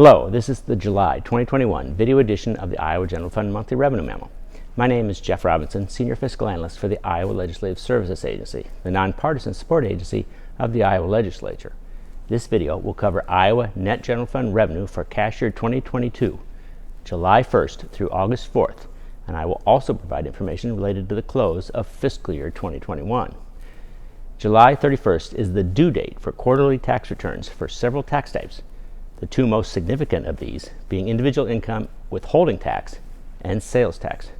Hello, this is the July 2021 video edition of the Iowa General Fund Monthly Revenue Memo. My name is Jeff Robinson, Senior Fiscal Analyst for the Iowa Legislative Services Agency, the nonpartisan support agency of the Iowa Legislature. This video will cover Iowa Net General Fund revenue for cash year 2022, July 1st through August 4th, and I will also provide information related to the close of fiscal year 2021. July 31st is the due date for quarterly tax returns for several tax types, the two most significant of these being individual income withholding tax and sales tax.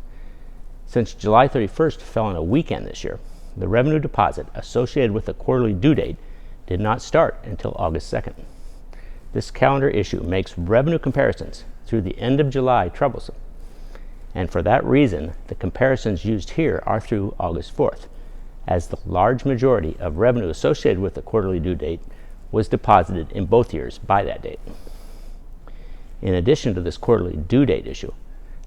Since July 31st fell on a weekend this year, the revenue deposit associated with the quarterly due date did not start until August 2nd. This calendar issue makes revenue comparisons through the end of July troublesome, and for that reason, the comparisons used here are through August 4th, as the large majority of revenue associated with the quarterly due date was deposited in both years by that date. In addition to this quarterly due date issue,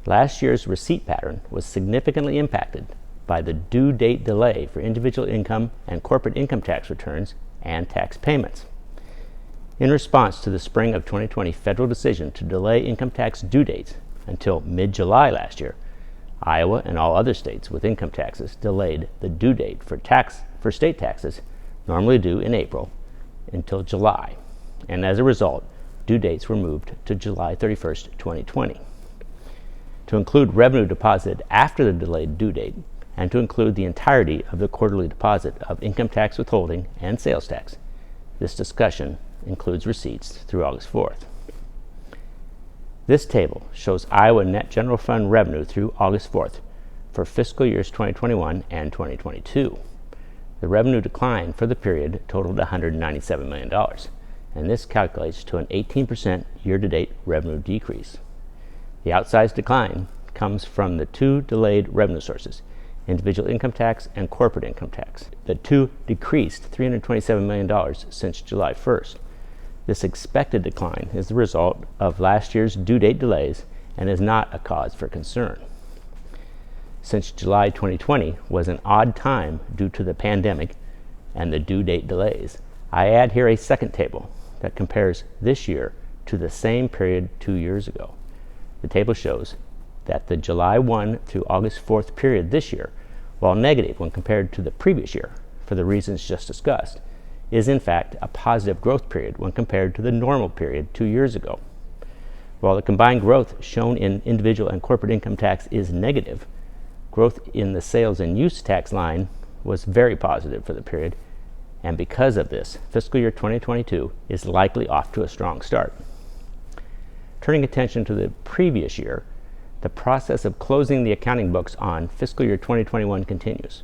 last year's receipt pattern was significantly impacted by the due date delay for individual income and corporate income tax returns and tax payments. In response to the spring of 2020 federal decision to delay income tax due dates until mid-July last year, Iowa and all other states with income taxes delayed the due date for state taxes normally due in April until July, and as a result, due dates were moved to July 31st, 2020. To include revenue deposited after the delayed due date, and to include the entirety of the quarterly deposit of income tax withholding and sales tax, this discussion includes receipts through August 4th. This table shows Iowa Net General Fund revenue through August 4th for fiscal years 2021 and 2022. The revenue decline for the period totaled $197 million, and this calculates to an 18% year-to-date revenue decrease. The outsized decline comes from the two delayed revenue sources, individual income tax and corporate income tax. The two decreased $327 million since July 1st. This expected decline is the result of last year's due date delays and is not a cause for concern. Since July 2020 was an odd time due to the pandemic and the due date delays, I add here a second table that compares this year to the same period 2 years ago. The table shows that the July 1 through August 4th period this year, while negative when compared to the previous year for the reasons just discussed, is in fact a positive growth period when compared to the normal period 2 years ago. While the combined growth shown in individual and corporate income tax is negative, growth in the sales and use tax line was very positive for the period, and because of this, fiscal year 2022 is likely off to a strong start. Turning attention to the previous year, the process of closing the accounting books on fiscal year 2021 continues.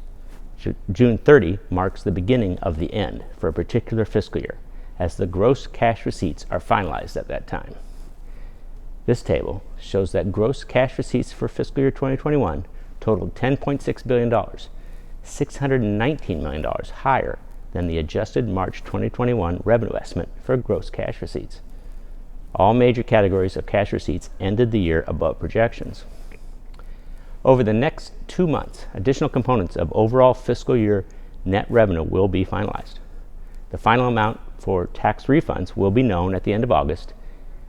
June 30 marks the beginning of the end for a particular fiscal year, as the gross cash receipts are finalized at that time. This table shows that gross cash receipts for fiscal year 2021 totaled $10.6 billion, $619 million higher than the adjusted March 2021 revenue estimate for gross cash receipts. All major categories of cash receipts ended the year above projections. Over the next 2 months, additional components of overall fiscal year net revenue will be finalized. The final amount for tax refunds will be known at the end of August,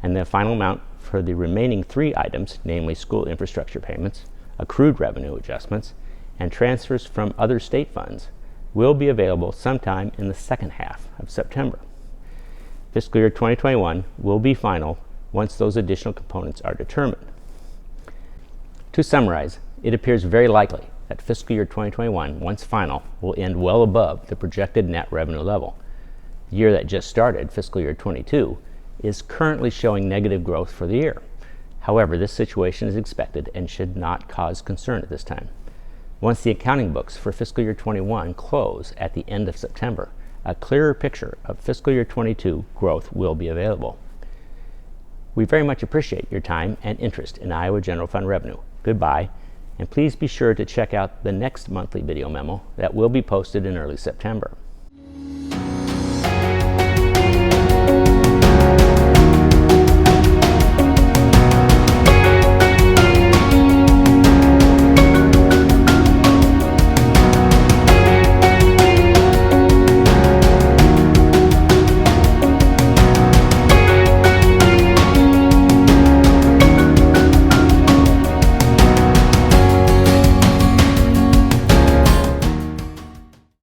and the final amount for the remaining 3 items, namely school infrastructure payments, accrued revenue adjustments, and transfers from other state funds, will be available sometime in the second half of September. Fiscal year 2021 will be final once those additional components are determined. To summarize, it appears very likely that fiscal year 2021, once final, will end well above the projected net revenue level. The year that just started, fiscal year 22, is currently showing negative growth for the year. However, this situation is expected and should not cause concern at this time. Once the accounting books for fiscal year 21 close at the end of September, a clearer picture of fiscal year 22 growth will be available. We very much appreciate your time and interest in Iowa General Fund revenue. Goodbye, and please be sure to check out the next monthly video memo that will be posted in early September.